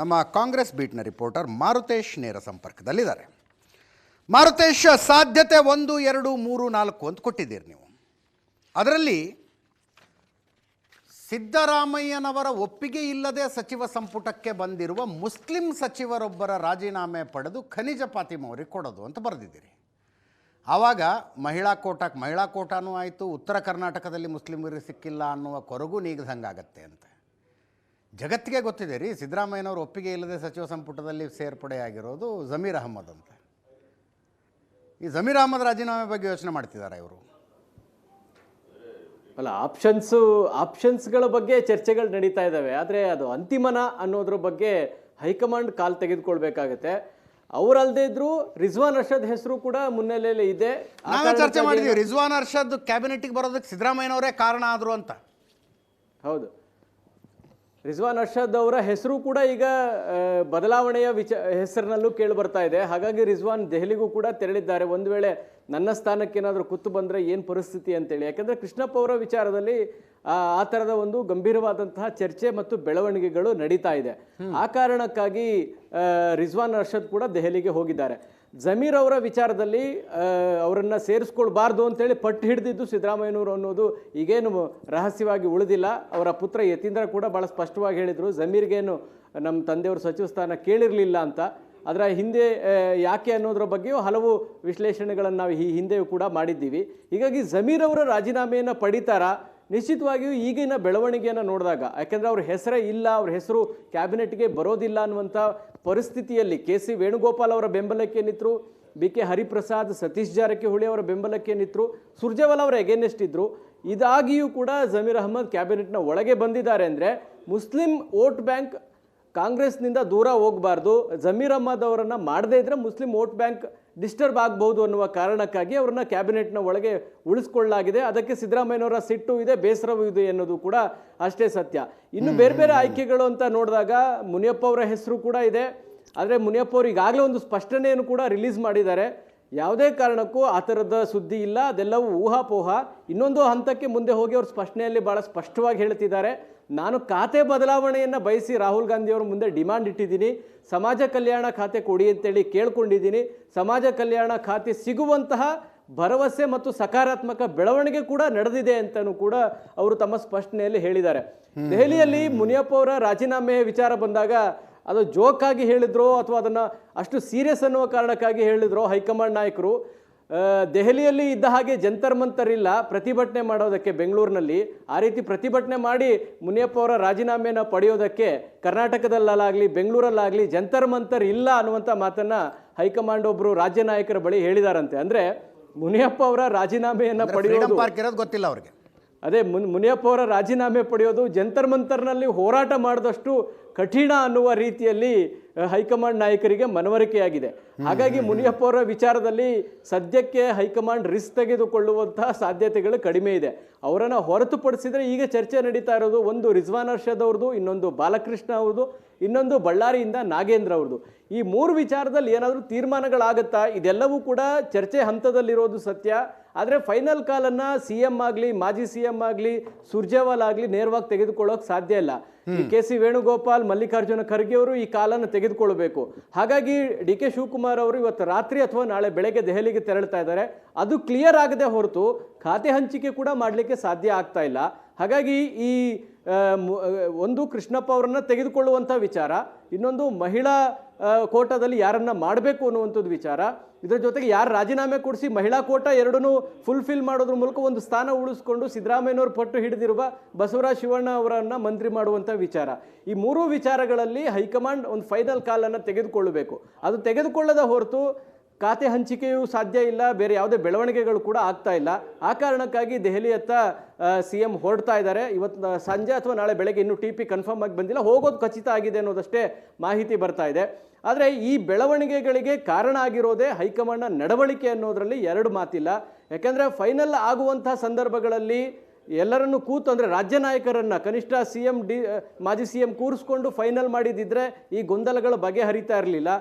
ನಮ್ಮ ಕಾಂಗ್ರೆಸ್ ಬೀಟ್ನ ರಿಪೋರ್ಟರ್ ಮಾರುತೇಶ್ ನೇರ ಸಂಪರ್ಕದಲ್ಲಿದ್ದಾರೆ. ಮಾರುತೇಶ್, ಸಾಧ್ಯತೆ 1, 2, 3, 4 ಅಂತ ಕೊಟ್ಟಿದ್ದೀರಿ ನೀವು. ಅದರಲ್ಲಿ ಸಿದ್ದರಾಮಯ್ಯನವರ ಒಪ್ಪಿಗೆ ಇಲ್ಲದೆ ಸಚಿವ ಸಂಪುಟಕ್ಕೆ ಬಂದಿರುವ ಮುಸ್ಲಿಂ ಸಚಿವರೊಬ್ಬರ ರಾಜೀನಾಮೆ ಪಡೆದು ಖನಿಜ ಫಾತಿಮಾ ಅವರಿಗೆ ಕೊಡೋದು ಅಂತ ಬರೆದಿದ್ದೀರಿ. ಆವಾಗ ಮಹಿಳಾ ಕೋಟಾನೂ ಆಯಿತು, ಉತ್ತರ ಕರ್ನಾಟಕದಲ್ಲಿ ಮುಸ್ಲಿಮರಿಗೆ ಸಿಕ್ಕಿಲ್ಲ ಅನ್ನುವ ಕೊರಗು ನೀಗದಂಗಾಗತ್ತೆ ಅಂತ. ಜಗತ್ತಿಗೆ ಗೊತ್ತಿದೆ ರೀ, ಸಿದ್ದರಾಮಯ್ಯನವರು ಒಪ್ಪಿಗೆ ಇಲ್ಲದೆ ಸಚಿವ ಸಂಪುಟದಲ್ಲಿ ಸೇರ್ಪಡೆಯಾಗಿರೋದು ಜಮೀರ್ ಅಹಮ್ಮದ್ ಅಂತ. ಈ ಜಮೀರ್ ಅಹಮ್ಮದ್ ರಾಜೀನಾಮೆ ಬಗ್ಗೆ ಯೋಚನೆ ಮಾಡ್ತಿದ್ದಾರೆ ಇವರು? ಅಲ್ಲ, ಆಪ್ಷನ್ಸ್ಗಳ ಬಗ್ಗೆ ಚರ್ಚೆಗಳು ನಡೀತಾ ಇದ್ದಾವೆ. ಆದರೆ ಅದು ಅಂತಿಮನ ಅನ್ನೋದ್ರ ಬಗ್ಗೆ ಹೈಕಮಾಂಡ್ ಕಾಲ್ ತೆಗೆದುಕೊಳ್ಬೇಕಾಗತ್ತೆ. ಅವರಲ್ಲದೆ ಇದ್ರು ರಿಜ್ವಾನ್ ಅರ್ಷದ್ ಹೆಸರು ಕೂಡ ಮುನ್ನೆಲೆಯಲ್ಲಿ ಇದೆ. ನಾವೇ ಚರ್ಚೆ ಮಾಡಿದ್ದೀವಿ, ರಿಜ್ವಾನ್ ಅರ್ಷದ್ ಕ್ಯಾಬಿನೆಟ್ಗೆ ಬರೋದಕ್ಕೆ ಸಿದ್ದರಾಮಯ್ಯನವರೇ ಕಾರಣ ಆದರು ಅಂತ. ಹೌದು, ರಿಜ್ವಾನ್ ಅರ್ಷದ್ ಅವರ ಹೆಸರು ಕೂಡ ಈಗ ಬದಲಾವಣೆಯ ಹೆಸರಿನಲ್ಲೂ ಕೇಳಿ ಬರ್ತಾ ಇದೆ. ಹಾಗಾಗಿ ರಿಜ್ವಾನ್ ದೆಹಲಿಗೂ ಕೂಡ ತೆರಳಿದ್ದಾರೆ. ಒಂದು ವೇಳೆ ನನ್ನ ಸ್ಥಾನಕ್ಕೆ ಏನಾದರೂ ಕುತ್ತು ಬಂದರೆ ಏನು ಪರಿಸ್ಥಿತಿ ಅಂತೇಳಿ. ಯಾಕಂದರೆ ಕೃಷ್ಣಪ್ಪ ಅವರ ವಿಚಾರದಲ್ಲಿ ಆ ಥರದ ಒಂದು ಗಂಭೀರವಾದಂತಹ ಚರ್ಚೆ ಮತ್ತು ಬೆಳವಣಿಗೆಗಳು ನಡೀತಾ ಇದೆ. ಆ ಕಾರಣಕ್ಕಾಗಿ ರಿಜ್ವಾನ್ ಅರ್ಷದ್ ಕೂಡ ದೆಹಲಿಗೆ ಹೋಗಿದ್ದಾರೆ. ಜಮೀರ್ ಅವರ ವಿಚಾರದಲ್ಲಿ ಅವರನ್ನು ಸೇರಿಸ್ಕೊಳ್ಬಾರ್ದು ಅಂತೇಳಿ ಪಟ್ಟು ಹಿಡಿದಿದ್ದು ಸಿದ್ದರಾಮಯ್ಯನವರು ಅನ್ನೋದು ಈಗೇನು ರಹಸ್ಯವಾಗಿ ಉಳಿದಿಲ್ಲ. ಅವರ ಪುತ್ರ ಯತೀಂದ್ರ ಕೂಡ ಭಾಳ ಸ್ಪಷ್ಟವಾಗಿ ಹೇಳಿದರು, ಜಮೀರ್ಗೇನು ನಮ್ಮ ತಂದೆಯವರು ಸಚಿವ ಸ್ಥಾನ ಕೇಳಿರಲಿಲ್ಲ ಅಂತ. ಅದರ ಹಿಂದೆ ಯಾಕೆ ಅನ್ನೋದ್ರ ಬಗ್ಗೆಯೂ ಹಲವು ವಿಶ್ಲೇಷಣೆಗಳನ್ನು ನಾವು ಈ ಹಿಂದೆಯೂ ಕೂಡ ಮಾಡಿದ್ದೀವಿ. ಹೀಗಾಗಿ ಜಮೀರ್ ಅವರ ರಾಜೀನಾಮೆಯನ್ನು ಪಡಿತಾರಾ? ನಿಶ್ಚಿತವಾಗಿಯೂ ಈಗಿನ ಬೆಳವಣಿಗೆಯನ್ನು ನೋಡಿದಾಗ, ಯಾಕೆಂದರೆ ಅವ್ರ ಹೆಸರೇ ಇಲ್ಲ, ಅವ್ರ ಹೆಸರು ಕ್ಯಾಬಿನೆಟ್ಗೆ ಬರೋದಿಲ್ಲ ಅನ್ನುವಂಥ ಪರಿಸ್ಥಿತಿಯಲ್ಲಿ KC ವೇಣುಗೋಪಾಲ್ ಅವರ ಬೆಂಬಲಕ್ಕೆ ನಿಂತರು, BK ಹರಿಪ್ರಸಾದ್, ಸತೀಶ್ ಜಾರಕಿಹೊಳಿ ಅವರ ಬೆಂಬಲಕ್ಕೆ ನಿಂತರು, ಸುರ್ಜೇವಾಲಾ ಅವರ ಎಗೇನೆಸ್ಟ್ ಇದ್ದರು. ಇದಾಗಿಯೂ ಕೂಡ ಜಮೀರ್ ಅಹಮ್ಮದ್ ಕ್ಯಾಬಿನೆಟ್ನ ಒಳಗೆ ಬಂದಿದ್ದಾರೆ. ಅಂದರೆ ಮುಸ್ಲಿಂ ವೋಟ್ ಬ್ಯಾಂಕ್ ಕಾಂಗ್ರೆಸ್ನಿಂದ ದೂರ ಹೋಗಬಾರ್ದು, ಜಮೀರ್ ಅಹಮ್ಮದ್ ಅವರನ್ನು ಮಾಡದೇ ಇದ್ದರೆ ಮುಸ್ಲಿಂ ವೋಟ್ ಬ್ಯಾಂಕ್ ಡಿಸ್ಟರ್ಬ್ ಆಗ್ಬೋದು ಅನ್ನುವ ಕಾರಣಕ್ಕಾಗಿ ಅವರನ್ನು ಕ್ಯಾಬಿನೆಟ್ನ ಒಳಗೆ ಉಳಿಸ್ಕೊಳ್ಳಲಾಗಿದೆ. ಅದಕ್ಕೆ ಸಿದ್ದರಾಮಯ್ಯನವರ ಸಿಟ್ಟು ಇದೆ, ಬೇಸರವೂ ಇದೆ ಅನ್ನೋದು ಕೂಡ ಅಷ್ಟೇ ಸತ್ಯ. ಇನ್ನು ಬೇರೆ ಬೇರೆ ಆಯ್ಕೆಗಳು ಅಂತ ನೋಡಿದಾಗ ಮುನಿಯಪ್ಪ ಅವರ ಹೆಸರು ಕೂಡ ಇದೆ. ಆದರೆ ಮುನಿಯಪ್ಪ ಅವರು ಈಗಾಗಲೇ ಒಂದು ಸ್ಪಷ್ಟನೆಯನ್ನು ಕೂಡ ರಿಲೀಸ್ ಮಾಡಿದ್ದಾರೆ. ಯಾವುದೇ ಕಾರಣಕ್ಕೂ ಆ ಥರದ ಸುದ್ದಿ ಇಲ್ಲ, ಅದೆಲ್ಲವೂ ಊಹಾಪೋಹ. ಇನ್ನೊಂದು ಹಂತಕ್ಕೆ ಮುಂದೆ ಹೋಗಿ ಅವರು ಸ್ಪಷ್ಟನೆಯಲ್ಲಿ ಭಾಳ ಸ್ಪಷ್ಟವಾಗಿ ಹೇಳ್ತಿದ್ದಾರೆ, ನಾನು ಖಾತೆ ಬದಲಾವಣೆಯನ್ನು ಬಯಸಿ ರಾಹುಲ್ ಗಾಂಧಿಯವರು ಮುಂದೆ ಡಿಮಾಂಡ್ ಇಟ್ಟಿದ್ದೀನಿ, ಸಮಾಜ ಕಲ್ಯಾಣ ಖಾತೆ ಕೊಡಿ ಅಂತೇಳಿ ಕೇಳ್ಕೊಂಡಿದ್ದೀನಿ. ಸಮಾಜ ಕಲ್ಯಾಣ ಖಾತೆ ಸಿಗುವಂತಹ ಭರವಸೆ ಮತ್ತು ಸಕಾರಾತ್ಮಕ ಬೆಳವಣಿಗೆ ಕೂಡ ನಡೆದಿದೆ ಅಂತಲೂ ಕೂಡ ಅವರು ತಮ್ಮ ಸ್ಪಷ್ಟನೆಯಲ್ಲಿ ಹೇಳಿದ್ದಾರೆ. ದೆಹಲಿಯಲ್ಲಿ ಮುನಿಯಪ್ಪ ಅವರ ರಾಜೀನಾಮೆ ವಿಚಾರ ಬಂದಾಗ ಅದು ಜೋಕಾಗಿ ಹೇಳಿದ್ರು ಅಥವಾ ಅದನ್ನು ಅಷ್ಟು ಸೀರಿಯಸ್ ಅನ್ನುವ ಕಾರಣಕ್ಕಾಗಿ ಹೇಳಿದ್ರು ಹೈಕಮಾಂಡ್ ನಾಯಕರು. ದೆಹಲಿಯಲ್ಲಿ ಇದ್ದ ಹಾಗೆ ಜಂತರ್ ಮಂತರ್ ಇಲ್ಲ ಪ್ರತಿಭಟನೆ ಮಾಡೋದಕ್ಕೆ ಬೆಂಗಳೂರಿನಲ್ಲಿ. ಆ ರೀತಿ ಪ್ರತಿಭಟನೆ ಮಾಡಿ ಮುನಿಯಪ್ಪ ಅವರ ರಾಜೀನಾಮೆಯನ್ನು ಪಡೆಯೋದಕ್ಕೆ ಕರ್ನಾಟಕದಲ್ಲಾಗಲಿ ಬೆಂಗಳೂರಲ್ಲಾಗಲಿ ಜಂತರ್ ಮಂತರ್ ಇಲ್ಲ ಅನ್ನುವಂಥ ಮಾತನ್ನು ಹೈಕಮಾಂಡ್ ಒಬ್ಬರು ರಾಜ್ಯ ನಾಯಕರ ಬಳಿ ಹೇಳಿದಾರಂತೆ. ಅಂದರೆ ಮುನಿಯಪ್ಪ ಅವರ ರಾಜೀನಾಮೆಯನ್ನು ಪಡೆಯೋದು ಗೊತ್ತಿಲ್ಲ ಅವ್ರಿಗೆ. ಅದೇ ಮುನಿಯಪ್ಪ ಅವರ ರಾಜೀನಾಮೆ ಪಡೆಯೋದು ಜಂತರ್ ಮಂತರ್ನಲ್ಲಿ ಹೋರಾಟ ಮಾಡಿದಷ್ಟು ಕಠಿಣ ಅನ್ನುವ ರೀತಿಯಲ್ಲಿ ಹೈಕಮಾಂಡ್ ನಾಯಕರಿಗೆ ಮನವರಿಕೆಯಾಗಿದೆ. ಹಾಗಾಗಿ ಮುನಿಯಪ್ಪ ಅವರ ವಿಚಾರದಲ್ಲಿ ಸದ್ಯಕ್ಕೆ ಹೈಕಮಾಂಡ್ ರಿಸ್ಕ್ ತೆಗೆದುಕೊಳ್ಳುವಂತಹ ಸಾಧ್ಯತೆಗಳು ಕಡಿಮೆ ಇದೆ. ಅವರನ್ನು ಹೊರತುಪಡಿಸಿದರೆ ಈಗ ಚರ್ಚೆ ನಡೀತಾ ಇರೋದು ಒಂದು ರಿಜ್ವಾನ್ ಅರ್ಷದ್ ಅವ್ರದ್ದು, ಇನ್ನೊಂದು ಬಾಲಕೃಷ್ಣ ಅವ್ರದ್ದು, ಇನ್ನೊಂದು ಬಳ್ಳಾರಿಯಿಂದ ನಾಗೇಂದ್ರ ಅವ್ರದ್ದು. ಈ 3 ವಿಚಾರದಲ್ಲಿ ಏನಾದರೂ ತೀರ್ಮಾನಗಳಾಗುತ್ತಾ? ಇದೆಲ್ಲವೂ ಕೂಡ ಚರ್ಚೆ ಹಂತದಲ್ಲಿರೋದು ಸತ್ಯ. ಆದರೆ ಫೈನಲ್ ಕಾಲನ್ನು CM ಆಗಲಿ ಮಾಜಿ CM ಆಗಲಿ ಸುರ್ಜೇವಾಲಾ ಆಗಲಿ ನೇರವಾಗಿ ತೆಗೆದುಕೊಳ್ಳೋಕೆ ಸಾಧ್ಯ ಇಲ್ಲ. KC ವೇಣುಗೋಪಾಲ್, ಮಲ್ಲಿಕಾರ್ಜುನ ಖರ್ಗೆ ಅವರು ಈ ಕಾಲನ್ನು ತೆಗೆದುಕೊಳ್ಬೇಕು. ಹಾಗಾಗಿ DK ಶಿವಕುಮಾರ್ ಅವರು ಇವತ್ತು ರಾತ್ರಿ ಅಥವಾ ನಾಳೆ ಬೆಳಗ್ಗೆ ದೆಹಲಿಗೆ ತೆರಳ್ತಾ ಇದ್ದಾರೆ. ಅದು ಕ್ಲಿಯರ್ ಆಗದೆ ಹೊರತು ಖಾತೆ ಹಂಚಿಕೆ ಕೂಡ ಮಾಡಲಿಕ್ಕೆ ಸಾಧ್ಯ ಆಗ್ತಾ ಇಲ್ಲ. ಹಾಗಾಗಿ ಈ ಒಂದು ಕೃಷ್ಣಪ್ಪ ಅವರನ್ನು ತೆಗೆದುಕೊಳ್ಳುವಂಥ ವಿಚಾರ, ಇನ್ನೊಂದು ಮಹಿಳಾ ಕೋಟಾದಲ್ಲಿ ಯಾರನ್ನ ಮಾಡಬೇಕು ಅನ್ನುವಂಥದ್ದು ವಿಚಾರ, ಇದರ ಜೊತೆಗೆ ಯಾರು ರಾಜೀನಾಮೆ ಕೊಡಿಸಿ ಮಹಿಳಾ ಕೋಟಾ ಎರಡನ್ನೂ ಫುಲ್ಫಿಲ್ ಮಾಡೋದ್ರ ಮೂಲಕ ಒಂದು ಸ್ಥಾನ ಉಳಿಸ್ಕೊಂಡು ಸಿದ್ದರಾಮಯ್ಯನವರು ಪಟ್ಟು ಹಿಡಿದಿರುವ ಬಸವರಾಜ ಶಿವಣ್ಣ ಅವರನ್ನು ಮಂತ್ರಿ ಮಾಡುವಂಥ ವಿಚಾರ. ಈ 3 ವಿಚಾರಗಳಲ್ಲಿ ಹೈಕಮಾಂಡ್ ಒಂದು ಫೈನಲ್ ಕಾಲನ್ನು ತೆಗೆದುಕೊಳ್ಳಬೇಕು. ಅದು ತೆಗೆದುಕೊಳ್ಳದ ಹೊರತು ಖಾತೆ ಹಂಚಿಕೆಯೂ ಸಾಧ್ಯ ಇಲ್ಲ, ಬೇರೆ ಯಾವುದೇ ಬೆಳವಣಿಗೆಗಳು ಕೂಡ ಆಗ್ತಾ ಇಲ್ಲ. ಆ ಕಾರಣಕ್ಕಾಗಿ ದೆಹಲಿಯತ್ತ CM ಹೊರಡ್ತಾ ಇದ್ದಾರೆ. ಇವತ್ತು ಸಂಜೆ ಅಥವಾ ನಾಳೆ ಬೆಳಗ್ಗೆ ಇನ್ನೂ TP ಕನ್ಫರ್ಮ್ ಆಗಿ ಬಂದಿಲ್ಲ, ಹೋಗೋದು ಖಚಿತ ಆಗಿದೆ ಅನ್ನೋದಷ್ಟೇ ಮಾಹಿತಿ ಬರ್ತಾ ಇದೆ. ಆದರೆ ಈ ಬೆಳವಣಿಗೆಗಳಿಗೆ ಕಾರಣ ಆಗಿರೋದೇ ಹೈಕಮಾಂಡ್ನ ನಡವಳಿಕೆ ಅನ್ನೋದರಲ್ಲಿ 2 ಮಾತಿಲ್ಲ. ಯಾಕೆಂದರೆ ಫೈನಲ್ ಆಗುವಂಥ ಸಂದರ್ಭಗಳಲ್ಲಿ ಎಲ್ಲರನ್ನು ಕೂತು, ಅಂದರೆ ರಾಜ್ಯ ನಾಯಕರನ್ನು ಕನಿಷ್ಠ CM ಮಾಜಿ CM ಕೂರಿಸ್ಕೊಂಡು ಫೈನಲ್ ಮಾಡಿದಿದ್ರೆ ಈ ಗೊಂದಲಗಳ ಬಗೆಹರಿತಾ ಇರಲಿಲ್ಲ.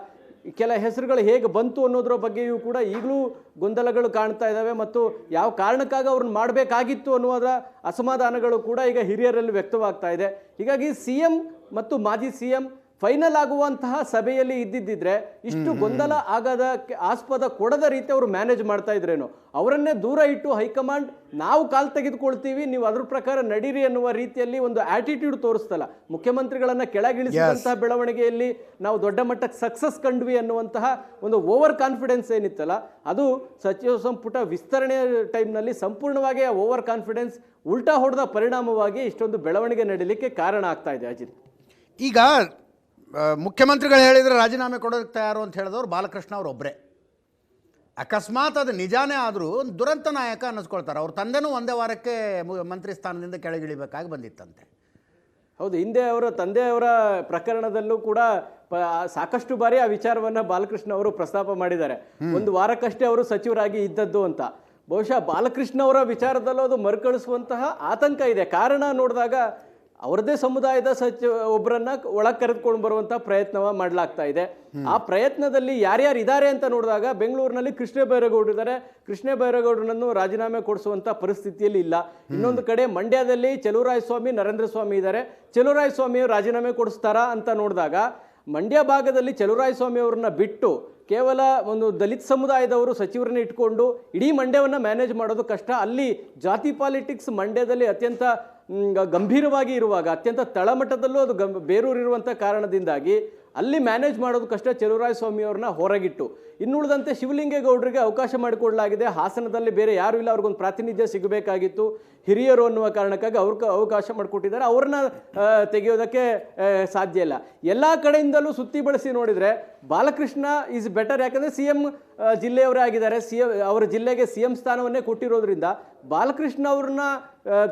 ಕೆಲ ಹೆಸರುಗಳು ಹೇಗೆ ಬಂತು ಅನ್ನೋದ್ರ ಬಗ್ಗೆಯೂ ಕೂಡ ಈಗಲೂ ಗೊಂದಲಗಳು ಕಾಣ್ತಾ ಇದ್ದಾವೆ. ಮತ್ತು ಯಾವ ಕಾರಣಕ್ಕಾಗಿ ಅವ್ರನ್ನ ಮಾಡಬೇಕಾಗಿತ್ತು ಅನ್ನುವುದರ ಅಸಮಾಧಾನಗಳು ಕೂಡ ಈಗ ಹಿರಿಯರಲ್ಲಿ ವ್ಯಕ್ತವಾಗ್ತಾ ಇದೆ. ಹೀಗಾಗಿ CM ಮತ್ತು ಮಾಜಿ CM ಫೈನಲ್ ಆಗುವಂತಹ ಸಭೆಯಲ್ಲಿ ಇದ್ದಿದ್ದಿದ್ರೆ ಇಷ್ಟು ಗೊಂದಲ ಆಗದ ಆಸ್ಪದ ಕೊಡದ ರೀತಿ ಅವರು ಮ್ಯಾನೇಜ್ ಮಾಡ್ತಾ ಇದ್ರೇನು. ಅವರನ್ನೇ ದೂರ ಇಟ್ಟು ಹೈಕಮಾಂಡ್ ನಾವು ಕಾಲ್ ತೆಗೆದುಕೊಳ್ತೀವಿ, ನೀವು ಅದ್ರ ಪ್ರಕಾರ ನಡೀರಿ ಅನ್ನುವ ರೀತಿಯಲ್ಲಿ ಒಂದು ಆಟಿಟ್ಯೂಡ್ ತೋರಿಸ್ತಲ್ಲ. ಮುಖ್ಯಮಂತ್ರಿಗಳನ್ನ ಕೆಳಗಿಳಿಸಿದಂತಹ ಬೆಳವಣಿಗೆಯಲ್ಲಿ ನಾವು ದೊಡ್ಡ ಮಟ್ಟಕ್ಕೆ ಸಕ್ಸಸ್ ಕಂಡ್ವಿ ಅನ್ನುವಂತಹ ಒಂದು ಓವರ್ ಕಾನ್ಫಿಡೆನ್ಸ್ ಏನಿತ್ತಲ್ಲ, ಅದು ಸಚಿವ ಸಂಪುಟ ವಿಸ್ತರಣೆ ಟೈಮ್ನಲ್ಲಿ ಸಂಪೂರ್ಣವಾಗಿ ಆ ಓವರ್ ಕಾನ್ಫಿಡೆನ್ಸ್ ಉಲ್ಟಾ ಹೊಡೆದ ಪರಿಣಾಮವಾಗಿ ಇಷ್ಟೊಂದು ಬೆಳವಣಿಗೆ ನಡೀಲಿಕ್ಕೆ ಕಾರಣ ಆಗ್ತಾ ಇದೆ. ಅಜಿತ್, ಈಗ ಮುಖ್ಯಮಂತ್ರಿಗಳು ಹೇಳಿದರೆ ರಾಜೀನಾಮೆ ಕೊಡೋದಕ್ಕೆ ತಯಾರು ಅಂತ ಹೇಳಿದವರು ಬಾಲಕೃಷ್ಣ ಅವರು ಒಬ್ಬರೇ. ಅಕಸ್ಮಾತ್ ಅದು ನಿಜಾನೇ ಆದರೂ ಒಂದು ದುರಂತ ನಾಯಕ ಅನ್ನಿಸ್ಕೊಳ್ತಾರೆ. ಅವ್ರ ತಂದೆನೂ ಒಂದೇ ವಾರಕ್ಕೆ ಮಂತ್ರಿ ಸ್ಥಾನದಿಂದ ಕೆಳಗಿಳಿಬೇಕಾಗಿ ಬಂದಿತ್ತಂತೆ. ಹೌದು, ಹಿಂದೆ ಅವರ ತಂದೆಯವರ ಪ್ರಕರಣದಲ್ಲೂ ಕೂಡ ಸಾಕಷ್ಟು ಬಾರಿ ಆ ವಿಚಾರವನ್ನು ಬಾಲಕೃಷ್ಣ ಅವರು ಪ್ರಸ್ತಾಪ ಮಾಡಿದ್ದಾರೆ. ಒಂದು ವಾರಕ್ಕಷ್ಟೇ ಅವರು ಸಚಿವರಾಗಿ ಇದ್ದದ್ದು ಅಂತ. ಬಹುಶಃ ಬಾಲಕೃಷ್ಣ ಅವರ ವಿಚಾರದಲ್ಲೂ ಅದು ಮರುಕಳಿಸುವಂತಹ ಆತಂಕ ಇದೆ. ಕಾರಣ ನೋಡಿದಾಗ ಅವರದೇ ಸಮುದಾಯದ ಒಬ್ಬರನ್ನ ಒಳಗೆ ಕರೆದುಕೊಂಡು ಬರುವಂತಹ ಪ್ರಯತ್ನ ಮಾಡಲಾಗ್ತಾ ಇದೆ. ಆ ಪ್ರಯತ್ನದಲ್ಲಿ ಯಾರ್ಯಾರು ಇದ್ದಾರೆ ಅಂತ ನೋಡಿದಾಗ ಬೆಂಗಳೂರಿನಲ್ಲಿ ಕೃಷ್ಣ ಬೈರೇಗೌಡರು ಇದ್ದಾರೆ. ಕೃಷ್ಣ ಬೈರೇಗೌಡರನ್ನು ರಾಜೀನಾಮೆ ಕೊಡಿಸುವಂತ ಪರಿಸ್ಥಿತಿಯಲ್ಲಿ ಇಲ್ಲ. ಇನ್ನೊಂದು ಕಡೆ ಮಂಡ್ಯದಲ್ಲಿ ಚಲುವರಾಯಸ್ವಾಮಿ, ನರೇಂದ್ರ ಸ್ವಾಮಿ ಇದ್ದಾರೆ. ಚಲುವರಾಯಸ್ವಾಮಿ ರಾಜೀನಾಮೆ ಕೊಡಿಸ್ತಾರಾ ಅಂತ ನೋಡಿದಾಗ ಮಂಡ್ಯ ಭಾಗದಲ್ಲಿ ಚಲುವರಾಯಸ್ವಾಮಿ ಅವ್ರನ್ನ ಬಿಟ್ಟು ಕೇವಲ ಒಂದು ದಲಿತ ಸಮುದಾಯದವರು ಸಚಿವರನ್ನ ಇಟ್ಕೊಂಡು ಇಡೀ ಮಂಡ್ಯವನ್ನು ಮ್ಯಾನೇಜ್ ಮಾಡೋದು ಕಷ್ಟ. ಅಲ್ಲಿ ಜಾತಿ ಪಾಲಿಟಿಕ್ಸ್ ಮಂಡ್ಯದಲ್ಲಿ ಅತ್ಯಂತ ಗಂಭೀರವಾಗಿ ಇರುವಾಗ, ಅತ್ಯಂತ ತಳಮಟ್ಟದಲ್ಲೂ ಅದು ಬೇರೂರಿರುವಂಥ ಕಾರಣದಿಂದಾಗಿ ಅಲ್ಲಿ ಮ್ಯಾನೇಜ್ ಮಾಡೋದು ಕಷ್ಟ. ಚಲುವರಾಯಸ್ವಾಮಿ ಅವ್ರನ್ನ ಹೊರಗಿಟ್ಟು ಇನ್ನುಳಿದಂತೆ ಶಿವಲಿಂಗೇಗೌಡರಿಗೆ ಅವಕಾಶ ಮಾಡಿಕೊಡಲಾಗಿದೆ. ಹಾಸನದಲ್ಲಿ ಬೇರೆ ಯಾರು ಇಲ್ಲ, ಅವ್ರಿಗೊಂದು ಪ್ರಾತಿನಿಧ್ಯ ಸಿಗಬೇಕಾಗಿತ್ತು. ಹಿರಿಯರು ಅನ್ನುವ ಕಾರಣಕ್ಕಾಗಿ ಅವಕಾಶ ಮಾಡಿಕೊಟ್ಟಿದ್ದಾರೆ. ಅವ್ರನ್ನ ತೆಗೆಯೋದಕ್ಕೆ ಸಾಧ್ಯ ಇಲ್ಲ. ಎಲ್ಲ ಕಡೆಯಿಂದಲೂ ಸುತ್ತಿ ಬಳಸಿ ನೋಡಿದರೆ ಬಾಲಕೃಷ್ಣ ಈಸ್ ಬೆಟರ್. ಯಾಕಂದರೆ ಸಿ ಎಂ ಜಿಲ್ಲೆಯವರೇ ಆಗಿದ್ದಾರೆ. ಅವರ ಜಿಲ್ಲೆಗೆ ಸಿ ಎಂ ಸ್ಥಾನವನ್ನೇ ಕೊಟ್ಟಿರೋದ್ರಿಂದ ಬಾಲಕೃಷ್ಣ ಅವ್ರನ್ನ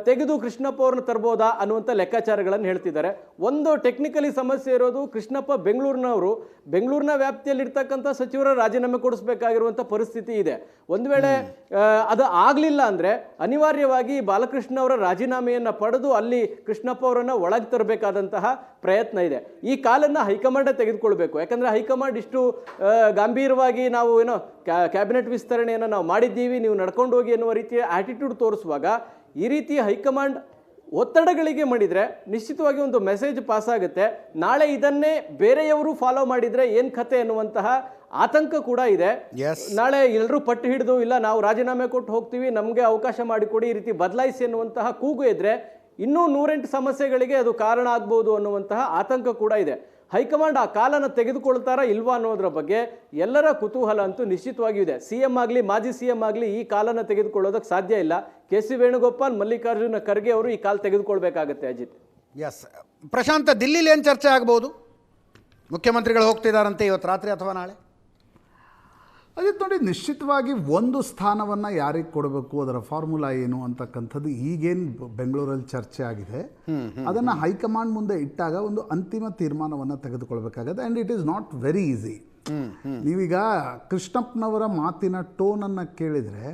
ತೆಗೆದು ಕೃಷ್ಣಪ್ಪ ಅವ್ರನ್ನ ತರ್ಬೋದಾ ಅನ್ನುವಂಥ ಲೆಕ್ಕಾಚಾರಗಳನ್ನು ಹೇಳ್ತಿದ್ದಾರೆ. ಒಂದು ಟೆಕ್ನಿಕಲಿ ಸಮಸ್ಯೆ ಇರೋದು, ಕೃಷ್ಣಪ್ಪ ಬೆಂಗಳೂರಿನ ವ್ಯಾಪ್ತಿಯಲ್ಲಿರ್ತಕ್ಕಂಥ ಸಚಿವರ ರಾಜೀನಾಮೆ ಕೊಡಿಸಬೇಕಾಗಿರುವಂಥ ಪರಿಸ್ಥಿತಿ ಇದೆ. ಒಂದು ವೇಳೆ ಅದು ಆಗಲಿಲ್ಲ ಅಂದರೆ ಅನಿವಾರ್ಯವಾಗಿ ಬಾಲಕೃಷ್ಣ ಅವರ ರಾಜೀನಾಮೆಯನ್ನು ಪಡೆದು ಅಲ್ಲಿ ಕೃಷ್ಣಪ್ಪ ಅವರನ್ನು ಒಳಗೆ ತರಬೇಕಾದಂತಹ ಪ್ರಯತ್ನ ಇದೆ. ಈ ಕಾಲನ್ನು ಹೈಕಮಾಂಡೇ ತೆಗೆದುಕೊಳ್ಬೇಕು. ಯಾಕಂದರೆ ಹೈಕಮಾಂಡ್ ಇಷ್ಟು ಗಂಭೀರವಾಗಿ ನಾವು ಏನೋ ಕ್ಯಾಬಿನೆಟ್ ವಿಸ್ತರಣೆಯನ್ನು ನಾವು ಮಾಡಿದ್ದೀವಿ, ನೀವು ನಡ್ಕೊಂಡು ಹೋಗಿ ಅನ್ನುವ ರೀತಿಯ ಆಟಿಟ್ಯೂಡ್ ತೋರಿಸುವಾಗ ಈ ರೀತಿ ಹೈಕಮಾಂಡ್ ಒತ್ತಡಗಳಿಗೆ ಮಾಡಿದರೆ ನಿಶ್ಚಿತವಾಗಿ ಒಂದು ಮೆಸೇಜ್ ಪಾಸ್ ಆಗುತ್ತೆ. ನಾಳೆ ಇದನ್ನೇ ಬೇರೆಯವರು ಫಾಲೋ ಮಾಡಿದರೆ ಏನು ಕತೆ ಅನ್ನುವಂತಹ ಆತಂಕ ಕೂಡ ಇದೆ. ನಾಳೆ ಎಲ್ಲರೂ ಪಟ್ಟು ಹಿಡಿದು ಇಲ್ಲ ನಾವು ರಾಜೀನಾಮೆ ಕೊಟ್ಟು ಹೋಗ್ತೀವಿ, ನಮಗೆ ಅವಕಾಶ ಮಾಡಿಕೊಡಿ, ಈ ರೀತಿ ಬದಲಾಯಿಸಿ ಅನ್ನುವಂತಹ ಕೂಗು ಇದ್ರೆ ಇನ್ನೂ 108 ಸಮಸ್ಯೆಗಳಿಗೆ ಅದು ಕಾರಣ ಆಗ್ಬೋದು ಅನ್ನುವಂತಹ ಆತಂಕ ಕೂಡ ಇದೆ. ಹೈಕಮಾಂಡ್ ಆ ಕಾಲನ ತೆಗೆದುಕೊಳ್ತಾರಾ ಇಲ್ವಾ ಅನ್ನೋದ್ರ ಬಗ್ಗೆ ಎಲ್ಲರ ಕುತೂಹಲ ಅಂತೂ ನಿಶ್ಚಿತವಾಗಿಯೂ ಇದೆ. ಸಿ ಎಂ ಆಗಲಿ ಮಾಜಿ ಸಿ ಎಂ ಆಗಲಿ ಈ ಕಾಲನ ತೆಗೆದುಕೊಳ್ಳೋದಕ್ಕೆ ಸಾಧ್ಯ ಇಲ್ಲ. ಕೆ.ಸಿ. ವೇಣುಗೋಪಾಲ್, ಮಲ್ಲಿಕಾರ್ಜುನ ಖರ್ಗೆ ಅವರು ಈ ಕಾಲ ತೆಗೆದುಕೊಳ್ಬೇಕಾಗತ್ತೆ. ಅಜಿತ್, ಎಸ್ ಪ್ರಶಾಂತ, ದಿಲ್ಲಿಲಿ ಏನು ಚರ್ಚೆ ಆಗ್ಬೋದು? ಮುಖ್ಯಮಂತ್ರಿಗಳು ಹೋಗ್ತಿದ್ದಾರಂತೆ ಇವತ್ತು ರಾತ್ರಿ ಅಥವಾ ನಾಳೆ. ಅದೇ ನೋಡಿ, ನಿಶ್ಚಿತವಾಗಿ ಒಂದು ಸ್ಥಾನವನ್ನು ಯಾರಿಗೆ ಕೊಡಬೇಕು, ಅದರ ಫಾರ್ಮುಲಾ ಏನು ಅಂತಕ್ಕಂಥದ್ದು ಈಗೇನು ಬೆಂಗಳೂರಲ್ಲಿ ಚರ್ಚೆ ಆಗಿದೆ, ಅದನ್ನು ಹೈಕಮಾಂಡ್ ಮುಂದೆ ಇಟ್ಟಾಗ ಒಂದು ಅಂತಿಮ ತೀರ್ಮಾನವನ್ನು ತೆಗೆದುಕೊಳ್ಬೇಕಾಗತ್ತೆ. And it is not very easy. ನೀವೀಗ ಕೃಷ್ಣಪ್ಪನವರ ಮಾತಿನ ಟೋನನ್ನು ಕೇಳಿದರೆ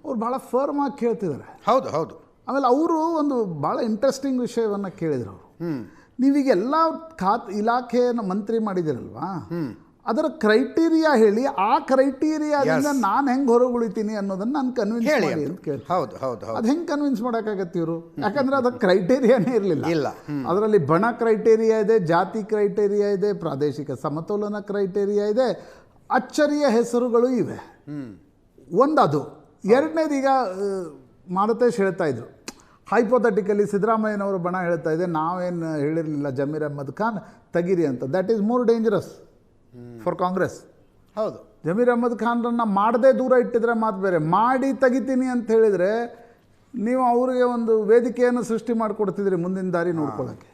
ಅವ್ರು ಭಾಳ ಫರ್ಮ್ ಆಗಿ ಕೇಳ್ತಿದ್ದಾರೆ. ಹೌದು ಹೌದು. ಆಮೇಲೆ ಅವರು ಒಂದು ಭಾಳ ಇಂಟ್ರೆಸ್ಟಿಂಗ್ ವಿಷಯವನ್ನು ಕೇಳಿದ್ರು. ಅವರು ನೀವೀಗ ಎಲ್ಲ ಇಲಾಖೆಯನ್ನು ಮಂತ್ರಿ ಮಾಡಿದಿರಲ್ವಾ, ಅದರ ಕ್ರೈಟೀರಿಯಾ ಹೇಳಿ, ಆ ಕ್ರೈಟೀರಿಯಾದಿಂದ ನಾನು ಹೆಂಗೆ ಹೊರಗುಳಿತೀನಿ ಅನ್ನೋದನ್ನ ನಾನು ಕನ್ವಿನ್ಸ್ ಮಾಡಿ ಅಂತ ಕೇಳ್ತೀನಿ. ಹೌದು ಹೌದು. ಅದು ಹೆಂಗೆ ಕನ್ವಿನ್ಸ್ ಮಾಡೋಕ್ಕಾಗತ್ತೆ ಇವರು? ಯಾಕಂದ್ರೆ ಅದಕ್ಕೆ ಕ್ರೈಟೇರಿಯಾನೇ ಇರಲಿಲ್ಲ. ಅದರಲ್ಲಿ ಬಣ ಕ್ರೈಟೇರಿಯಾ ಇದೆ, ಜಾತಿ ಕ್ರೈಟೇರಿಯಾ ಇದೆ, ಪ್ರಾದೇಶಿಕ ಸಮತೋಲನ ಕ್ರೈಟೇರಿಯಾ ಇದೆ, ಅಚ್ಚರಿಯ ಹೆಸರುಗಳು ಇವೆ. ಒಂದದು. ಎರಡನೇದು, ಈಗ ಮಾರುತೇಶ್ ಹೇಳ್ತಾ ಇದ್ರು, ಹೈಪೋಥೆಟಿಕಲಿ ಸಿದ್ದರಾಮಯ್ಯನವರು ಬಣ ಹೇಳ್ತಾ ಇದೆ, ನಾವೇನು ಹೇಳಿರಲಿಲ್ಲ ಜಮೀರ್ ಅಹ್ಮದ್ ಖಾನ್ ತೆಗೀರಿ ಅಂತ. That is more dangerous for Congress. ಹೌದು. ಜಮೀರ್ ಅಹ್ಮದ್ ಖಾನ್ರನ್ನ ಮಾಡದೆ ದೂರ ಇಟ್ಟಿದ್ರೆ ಮಾತು ಬೇರೆ, ಮಾಡಿ ತೆಗಿತೀನಿ ಅಂತ ಹೇಳಿದರೆ ನೀವು ಅವರಿಗೆ ಒಂದು ವೇದಿಕೆಯನ್ನು ಸೃಷ್ಟಿ ಮಾಡಿಕೊಡ್ತಿದ್ರಿ ಮುಂದಿನ ದಾರಿ ನೋಡ್ಕೊಳ್ಳೋಕ್ಕೆ.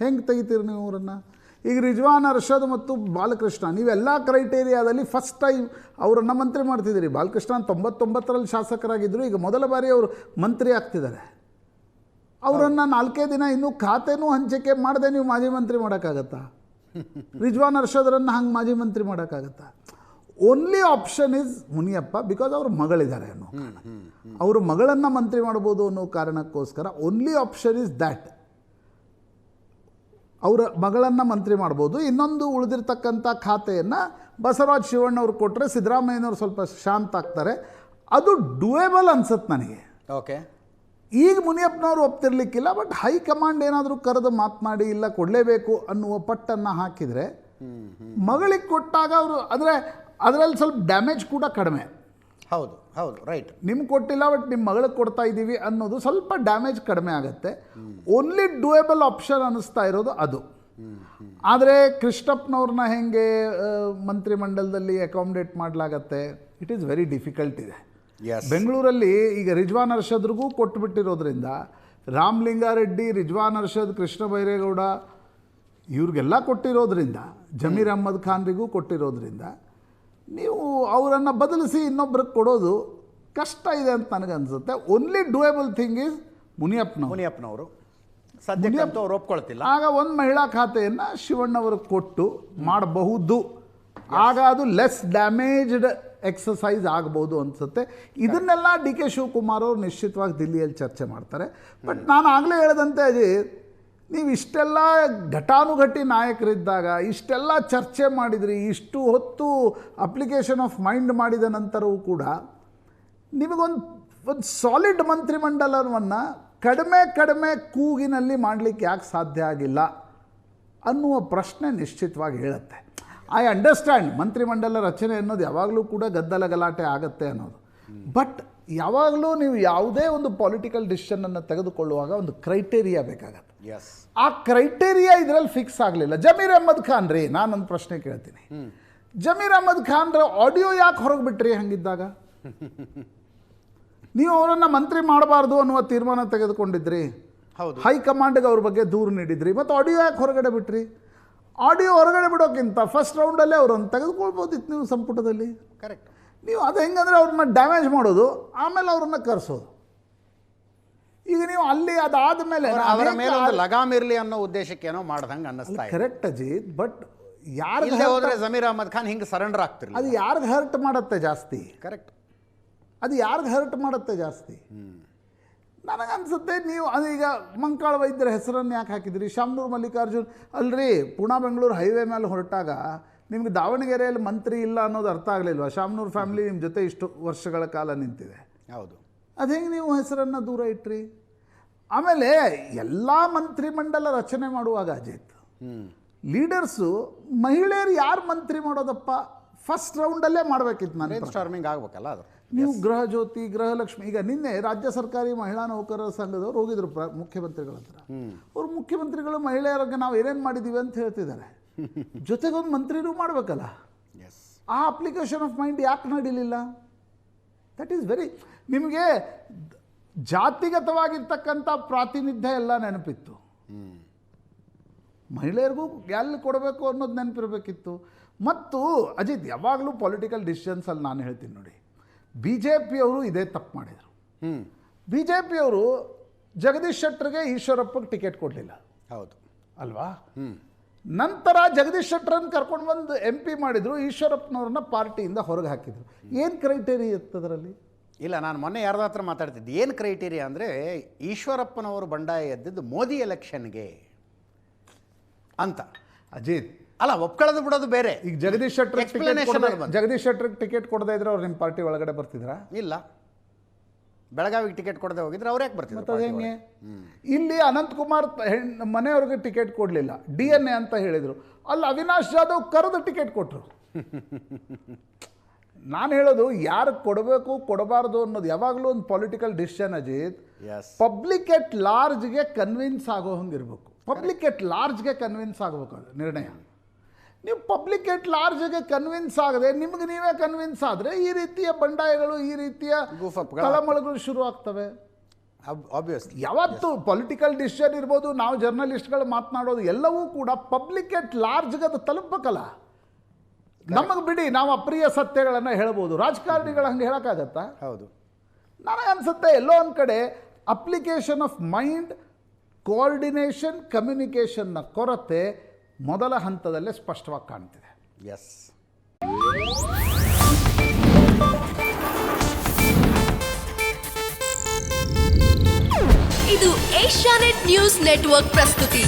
ಹೆಂಗೆ ತೆಗಿತೀರಿ ನೀವು ಅವರನ್ನು? ಈಗ ರಿಜ್ವಾನ್ ಅರ್ಷದ್ ಮತ್ತು ಬಾಲಕೃಷ್ಣ, ನೀವೆಲ್ಲ ಕ್ರೈಟೇರಿಯಾದಲ್ಲಿ ಫಸ್ಟ್ ಟೈಮ್ ಅವರನ್ನು ಮಂತ್ರಿ ಮಾಡ್ತಿದ್ದೀರಿ. ಬಾಲಕೃಷ್ಣ 99ರಲ್ಲಿ ಶಾಸಕರಾಗಿದ್ದರು, ಈಗ ಮೊದಲ ಬಾರಿ ಅವರು ಮಂತ್ರಿ ಆಗ್ತಿದ್ದಾರೆ. ಅವರನ್ನು 4 ದಿನ ಇನ್ನೂ ಖಾತೆನೂ ಹಂಚಿಕೆ ಮಾಡದೆ ನೀವು ಮಾಜಿ ಮಂತ್ರಿ ಮಾಡೋಕ್ಕಾಗತ್ತಾ? ರಿಜ್ವಾನ್ ಅರ್ಷದ್ರನ್ನು ಹಂಗೆ ಮಾಜಿ ಮಂತ್ರಿ ಮಾಡೋಕ್ಕಾಗತ್ತಾ? Only option is Muniyappa, because ಅವ್ರ ಮಗಳಿದ್ದಾರೆ ಅನ್ನೋ ಕಾರಣ, ಅವ್ರ ಮಗಳನ್ನು ಮಂತ್ರಿ ಮಾಡ್ಬೋದು ಅನ್ನೋ ಕಾರಣಕ್ಕೋಸ್ಕರ ಓನ್ಲಿ ಆಪ್ಷನ್ ಇಸ್ ದ್ಯಾಟ್. ಅವರ ಮಗಳನ್ನು ಮಂತ್ರಿ ಮಾಡ್ಬೋದು. ಇನ್ನೊಂದು ಉಳಿದಿರ್ತಕ್ಕಂಥ ಖಾತೆಯನ್ನು ಬಸವರಾಜ್ ಶಿವಣ್ಣವ್ರು ಕೊಟ್ಟರೆ ಸಿದ್ದರಾಮಯ್ಯನವ್ರು ಸ್ವಲ್ಪ ಶಾಂತ ಆಗ್ತಾರೆ. ಅದು ಡೂಯೇಬಲ್ ಅನ್ಸುತ್ತೆ ನನಗೆ. ಓಕೆ. ಈಗ ಮುನಿಯಪ್ಪನವರು ಒಪ್ತಿರ್ಲಿಕ್ಕಿಲ್ಲ, ಬಟ್ ಹೈಕಮಾಂಡ್ ಏನಾದರೂ ಕರೆದು ಮಾತನಾಡಿ ಇಲ್ಲ ಕೊಡಲೇಬೇಕು ಅನ್ನುವ ಪಟ್ಟನ್ನು ಹಾಕಿದರೆ ಮಗಳಿಗೆ ಕೊಟ್ಟಾಗ ಅವರು ಅಂದರೆ ಅದರಲ್ಲಿ ಸ್ವಲ್ಪ ಡ್ಯಾಮೇಜ್ ಕೂಡ ಕಡಿಮೆ. ಹೌದು ಹೌದು ರೈಟ್. ನಿಮ್ಗೆ ಕೊಟ್ಟಿಲ್ಲ ಬಟ್ ನಿಮ್ಮ ಮಗಳಿಗೆ ಕೊಡ್ತಾ ಇದ್ದೀವಿ ಅನ್ನೋದು ಸ್ವಲ್ಪ ಡ್ಯಾಮೇಜ್ ಕಡಿಮೆ ಆಗುತ್ತೆ. ಓನ್ಲಿ ಡೂಯಬಲ್ ಆಪ್ಷನ್ ಅನ್ನಿಸ್ತಾ ಇರೋದು ಅದು. ಆದರೆ ಕೃಷ್ಣಪ್ಪನವ್ರನ್ನ ಹೆಂಗೆ ಮಂತ್ರಿಮಂಡಲದಲ್ಲಿ ಅಕಾಮಿಡೇಟ್ ಮಾಡಲಾಗತ್ತೆ, ಇಟ್ ಈಸ್ ವೆರಿ ಡಿಫಿಕಲ್ಟ್ ಇದೆ. ಬೆಂಗಳೂರಲ್ಲಿ ಈಗ ರಿಜ್ವಾನ್ ಅರ್ಷದ್ರಿಗೂ ಕೊಟ್ಟುಬಿಟ್ಟಿರೋದ್ರಿಂದ ರಾಮಲಿಂಗಾರೆಡ್ಡಿ, ರಿಜ್ವಾನ್ ಅರ್ಷದ್, ಕೃಷ್ಣ ಬೈರೇಗೌಡ ಇವ್ರಿಗೆಲ್ಲ ಕೊಟ್ಟಿರೋದ್ರಿಂದ, ಜಮೀರ್ ಅಹ್ಮದ್ ಖಾನ್ರಿಗೂ ಕೊಟ್ಟಿರೋದ್ರಿಂದ ನೀವು ಅವರನ್ನು ಬದಲಿಸಿ ಇನ್ನೊಬ್ರಿಗೆ ಕೊಡೋದು ಕಷ್ಟ ಇದೆ ಅಂತ ನನಗನ್ಸುತ್ತೆ. ಓನ್ಲಿ ಡೂಯಬಲ್ ಥಿಂಗ್ ಈಸ್ ಮುನಿಯಪ್ಪನವರು ಸದ್ಯಕ್ಕಂತೂ ಅವ್ರು ಒಪ್ಕೊಳ್ತಿಲ್ಲ. ಆಗ ಒಂದು ಮಹಿಳಾ ಖಾತೆಯನ್ನು ಶಿವಣ್ಣವ್ರಿಗೆ ಕೊಟ್ಟು ಮಾಡಬಹುದು. ಆಗ ಅದು ಲೆಸ್ ಡ್ಯಾಮೇಜ್ಡ್ ಎಕ್ಸಸೈಸ್ ಆಗ್ಬೋದು ಅನಿಸುತ್ತೆ. ಇದನ್ನೆಲ್ಲ ಡಿ ಕೆ ಶಿವಕುಮಾರ್ ಅವರು ನಿಶ್ಚಿತವಾಗಿ ದಿಲ್ಲಿಯಲ್ಲಿ ಚರ್ಚೆ ಮಾಡ್ತಾರೆ. ಬಟ್ ನಾನು ಆಗಲೇ ಹೇಳಿದಂತೆ ಅಜಿತ್, ನೀವು ಇಷ್ಟೆಲ್ಲ ಘಟಾನುಘಟಿ ನಾಯಕರಿದ್ದಾಗ ಇಷ್ಟೆಲ್ಲ ಚರ್ಚೆ ಮಾಡಿದ್ರಿ, ಇಷ್ಟು ಹೊತ್ತು ಅಪ್ಲಿಕೇಶನ್ ಆಫ್ ಮೈಂಡ್ ಮಾಡಿದ ನಂತರವೂ ಕೂಡ ನಿಮಗೊಂದು ಸಾಲಿಡ್ ಮಂತ್ರಿಮಂಡಲವನ್ನು ಕಡಿಮೆ ಕೂಗಿನಲ್ಲಿ ಮಾಡಲಿಕ್ಕೆ ಯಾಕೆ ಸಾಧ್ಯ ಆಗಿಲ್ಲ ಅನ್ನುವ ಪ್ರಶ್ನೆ ನಿಶ್ಚಿತವಾಗಿ ಹೇಳುತ್ತೆ. ಐ ಅಂಡರ್ಸ್ಟ್ಯಾಂಡ್ ಮಂತ್ರಿಮಂಡಲ ರಚನೆ ಅನ್ನೋದು ಯಾವಾಗಲೂ ಕೂಡ ಗದ್ದಲ ಗಲಾಟೆ ಆಗುತ್ತೆ ಅನ್ನೋದು. ಬಟ್ ಯಾವಾಗಲೂ ನೀವು ಯಾವುದೇ ಒಂದು ಪೊಲಿಟಿಕಲ್ ಡಿಸಿಷನನ್ನು ತೆಗೆದುಕೊಳ್ಳುವಾಗ ಒಂದು ಕ್ರೈಟೇರಿಯಾ ಬೇಕಾಗತ್ತೆ. ಆ ಕ್ರೈಟೇರಿಯಾ ಇದರಲ್ಲಿ ಫಿಕ್ಸ್ ಆಗಲಿಲ್ಲ. ಜಮೀರ್ ಅಹ್ಮದ್ ಖಾನ್ ರೀ, ನಾನೊಂದು ಪ್ರಶ್ನೆ ಕೇಳ್ತೀನಿ. ಜಮೀರ್ ಅಹ್ಮದ್ ಖಾನ್ರ ಆಡಿಯೋ ಯಾಕೆ ಹೊರಗೆ ಬಿಟ್ರಿ? ಹಂಗಿದ್ದಾಗ ನೀವು ಅವರನ್ನು ಮಂತ್ರಿ ಮಾಡಬಾರ್ದು ಅನ್ನುವ ತೀರ್ಮಾನ ತೆಗೆದುಕೊಂಡಿದ್ರಿ, ಹೈಕಮಾಂಡ್ಗೆ ಅವ್ರ ಬಗ್ಗೆ ದೂರು ನೀಡಿದ್ರಿ, ಮತ್ತು ಆಡಿಯೋ ಯಾಕೆ ಹೊರಗಡೆ ಬಿಟ್ರಿ? ಆಡಿಯೋ ಹೊರಗಡೆ ಬಿಡೋಕ್ಕಿಂತ ಫಸ್ಟ್ ರೌಂಡಲ್ಲೇ ಅವರನ್ನು ತೆಗೆದುಕೊಳ್ಬೋದಿತ್ತು ನೀವು ಸಂಪುಟದಲ್ಲಿ. ಕರೆಕ್ಟ್. ನೀವು ಅದು ಹೆಂಗಂದರೆ ಅವ್ರನ್ನ ಡ್ಯಾಮೇಜ್ ಮಾಡೋದು, ಆಮೇಲೆ ಅವ್ರನ್ನ ಕರೆಸೋದು. ಈಗ ನೀವು ಅಲ್ಲಿ ಅದಾದ ಮೇಲೆ ಅವರ ಮೇಲೆ ಒಂದು ಲಗಾಮ್ ಇರಲಿ ಅನ್ನೋ ಉದ್ದೇಶಕ್ಕೆ ಏನೋ ಮಾಡ್ದಂಗೆ ಅನ್ನಿಸ್ತಾ ಇದೆ. ಕರೆಕ್ಟ್ ಅಜಿತ್, ಬಟ್ ಯಾರು ಹೋದ್ರೆ ಜಮೀರ್ ಅಹ್ಮದ್ ಖಾನ್ ಹಿಂಗೆ ಸರೆಂಡರ್ ಆಗ್ತಿರಲಿಲ್ಲ. ಅದು ಯಾರಿಗೆ ಹರ್ಟ್ ಮಾಡುತ್ತೆ ಜಾಸ್ತಿ? ಕರೆಕ್ಟ್. ಅದು ಯಾರಿಗೆ ಹರ್ಟ್ ಮಾಡುತ್ತೆ ಜಾಸ್ತಿ? ನನಗನ್ಸುತ್ತೆ ನೀವು ಅದೀಗ ಮಂಕಾಳ ವೈದ್ಯರ ಹೆಸರನ್ನು ಯಾಕೆ ಹಾಕಿದ್ರಿ? ಶಾಮನೂರು ಮಲ್ಲಿಕಾರ್ಜುನ್ ಅಲ್ರಿ, ಪುಣಾ ಬೆಂಗಳೂರು ಹೈವೇ ಮೇಲೆ ಹೊರಟಾಗ ನಿಮ್ಗೆ ದಾವಣಗೆರೆಯಲ್ಲಿ ಮಂತ್ರಿ ಇಲ್ಲ ಅನ್ನೋದು ಅರ್ಥ ಆಗಲಿಲ್ವಾ? ಶಾಮನೂರು ಫ್ಯಾಮಿಲಿ ನಿಮ್ಮ ಜೊತೆ ಇಷ್ಟು ವರ್ಷಗಳ ಕಾಲ ನಿಂತಿದೆ. ಹೌದು. ಅದು ಹೆಂಗೆ ನೀವು ಹೆಸರನ್ನು ದೂರ ಇಟ್ರಿ? ಆಮೇಲೆ ಎಲ್ಲ ಮಂತ್ರಿಮಂಡಲ ರಚನೆ ಮಾಡುವಾಗ ಅಜಿತ್, ಲೀಡರ್ಸು ಮಹಿಳೆಯರು ಯಾರು ಮಂತ್ರಿ ಮಾಡೋದಪ್ಪ ಫಸ್ಟ್ ರೌಂಡಲ್ಲೇ ಮಾಡಬೇಕಿತ್ತು. ನಾನು ಸ್ಟಾರ್ಮಿಂಗ್ ಆಗಬೇಕಲ್ಲ ಅದು. ನೀವು ಗೃಹ ಜ್ಯೋತಿ, ಗೃಹಲಕ್ಷ್ಮಿ, ಈಗ ನಿನ್ನೆ ರಾಜ್ಯ ಸರ್ಕಾರಿ ಮಹಿಳಾ ನೌಕರರ ಸಂಘದವ್ರು ಹೋಗಿದ್ರು ಮುಖ್ಯಮಂತ್ರಿಗಳ ಹತ್ರ. ಅವ್ರು ಮುಖ್ಯಮಂತ್ರಿಗಳು ಮಹಿಳೆಯರಿಗೆ ನಾವು ಏನೇನು ಮಾಡಿದ್ದೀವಿ ಅಂತ ಹೇಳ್ತಿದ್ದಾರೆ. ಜೊತೆಗೊಂದು ಮಂತ್ರಿನೂ ಮಾಡಬೇಕಲ್ಲ. ಆ ಅಪ್ಲಿಕೇಶನ್ ಆಫ್ ಮೈಂಡ್ ಯಾಕೆ ನಡೀಲಿಲ್ಲ? ದಟ್ ಈಸ್ ವೆರಿ, ನಿಮಗೆ ಜಾತಿಗತವಾಗಿರ್ತಕ್ಕಂಥ ಪ್ರಾತಿನಿಧ್ಯ ಎಲ್ಲ ನೆನಪಿತ್ತು, ಮಹಿಳೆಯರಿಗೂ ಎಲ್ಲಿ ಕೊಡಬೇಕು ಅನ್ನೋದು ನೆನಪಿರಬೇಕಿತ್ತು. ಮತ್ತು ಅಜಿತ್, ಯಾವಾಗಲೂ ಪೊಲಿಟಿಕಲ್ ಡಿಸಿಷನ್ಸಲ್ಲಿ ನಾನು ಹೇಳ್ತೀನಿ ನೋಡಿ, ಬಿ ಜೆ ಪಿಯವರು ಇದೇ ತಪ್ಪು ಮಾಡಿದರು. ಬಿ ಜೆ ಪಿಯವರು ಜಗದೀಶ್ ಶೆಟ್ಟರ್ಗೆ ಈಶ್ವರಪ್ಪಗೆ ಟಿಕೆಟ್ ಕೊಡಲಿಲ್ಲ. ಹೌದು ಅಲ್ವಾ? ನಂತರ ಜಗದೀಶ್ ಶೆಟ್ಟರನ್ನು ಕರ್ಕೊಂಡು ಬಂದು MP ಮಾಡಿದರು, ಈಶ್ವರಪ್ಪನವ್ರನ್ನ ಪಾರ್ಟಿಯಿಂದ ಹೊರಗೆ ಹಾಕಿದರು. ಏನು ಕ್ರೈಟೇರಿಯಾ ಇತ್ತದರಲ್ಲಿ? ಇಲ್ಲ, ನಾನು ಮೊನ್ನೆ ಯಾರ್ದ ಹತ್ರ ಮಾತಾಡ್ತಿದ್ದೆ. ಏನು ಕ್ರೈಟೀರಿಯಾ ಅಂದರೆ ಈಶ್ವರಪ್ಪನವರು ಬಂಡಾಯ ಎದ್ದಿದ್ದು ಮೋದಿ ಎಲೆಕ್ಷನ್ಗೆ ಅಂತ. ಅಜಿತ್, ಅಲ್ಲ, ಒಪ್ಕೊಳ್ಳೋದು ಬಿಡೋದು ಬೇರೆ. ಈಗ ಜಗದೀಶ್ ಶೆಟ್ಟರ್ಗೆ ಟಿಕೆಟ್ ಕೊಡದೇ ಇದ್ರೆ ಅವ್ರು ನಿಮ್ಮ ಪಾರ್ಟಿ ಒಳಗಡೆ ಬರ್ತಿದ್ರಾ? ಇಲ್ಲ. ಬೆಳಗಾವಿಗೆ ಟಿಕೆಟ್ ಕೊಡದೆ ಹೋಗಿದ್ರೆ ಅವ್ರು ಯಾಕೆ ಬರ್ತಿದ್ರು? ಹೆಂಗೆ? ಇಲ್ಲಿ ಅನಂತಕುಮಾರ್ ಮನೆಯವ್ರಿಗೆ ಟಿಕೆಟ್ ಕೊಡಲಿಲ್ಲ, DNA ಅಂತ ಹೇಳಿದರು. ಅಲ್ಲಿ ಅವಿನಾಶ್ ಜಾಧವ್ ಕರೆದು ಟಿಕೆಟ್ ಕೊಟ್ಟರು. ನಾನು ಹೇಳೋದು, ಯಾರು ಕೊಡಬೇಕು ಕೊಡಬಾರ್ದು ಅನ್ನೋದು ಯಾವಾಗಲೂ ಒಂದು political decision Ajit. Public at ಲಾರ್ಜ್ಗೆ convince ಆಗೋ ಹಂಗಿರ್ಬೇಕು. ಪಬ್ಲಿಕ್ ಎಟ್ ಲಾರ್ಜ್ಗೆ ಕನ್ವಿನ್ಸ್ ಆಗಬೇಕು ಅದು ನಿರ್ಣಯ. ನೀವು ಪಬ್ಲಿಕ್ ಎಟ್ ಲಾರ್ಜ್ಗೆ ಕನ್ವಿನ್ಸ್ ಆಗದೆ ನಿಮಗೆ ನೀವೇ ಕನ್ವಿನ್ಸ್ ಆದರೆ ಈ ರೀತಿಯ ಬಂಡಾಯಗಳು, ಈ ರೀತಿಯ ತಳಮಳಗಳು ಶುರು ಆಗ್ತವೆ. ಯಾವತ್ತು ಪೊಲಿಟಿಕಲ್ ಡಿಸಿಷನ್ ಇರ್ಬೋದು, ನಾವು ಜರ್ನಲಿಸ್ಟ್ಗಳು ಮಾತನಾಡೋದು ಎಲ್ಲವೂ ಕೂಡ ಪಬ್ಲಿಕ್ ಎಟ್ ಲಾರ್ಜ್ಗೆ ಅದು ತಲುಪಬೇಕಲ್ಲ. ನಮಗೆ ಬಿಡಿ, ನಾವು ಅಪ್ರಿಯ ಸತ್ಯಗಳನ್ನು ಹೇಳ್ಬೋದು, ರಾಜಕಾರಣಿಗಳು ಹಂಗೆ ಹೇಳೋಕ್ಕಾಗತ್ತಾ? ಹೌದು. ನನಗನ್ಸುತ್ತೆ ಎಲ್ಲೋ ಒಂದು ಕಡೆ ಅಪ್ಲಿಕೇಶನ್ ಆಫ್ ಮೈಂಡ್, ಕೋಆರ್ಡಿನೇಷನ್, ಕಮ್ಯುನಿಕೇಷನ್ನ ಕೊರತೆ ಮೊದಲ ಹಂತದಲ್ಲೇ ಸ್ಪಷ್ಟವಾಗಿ ಕಾಣ್ತಿದೆ. ಇದು ಏಷ್ಯಾನೆಟ್ ನ್ಯೂಸ್ ನೆಟ್ವರ್ಕ್ ಪ್ರಸ್ತುತಿ.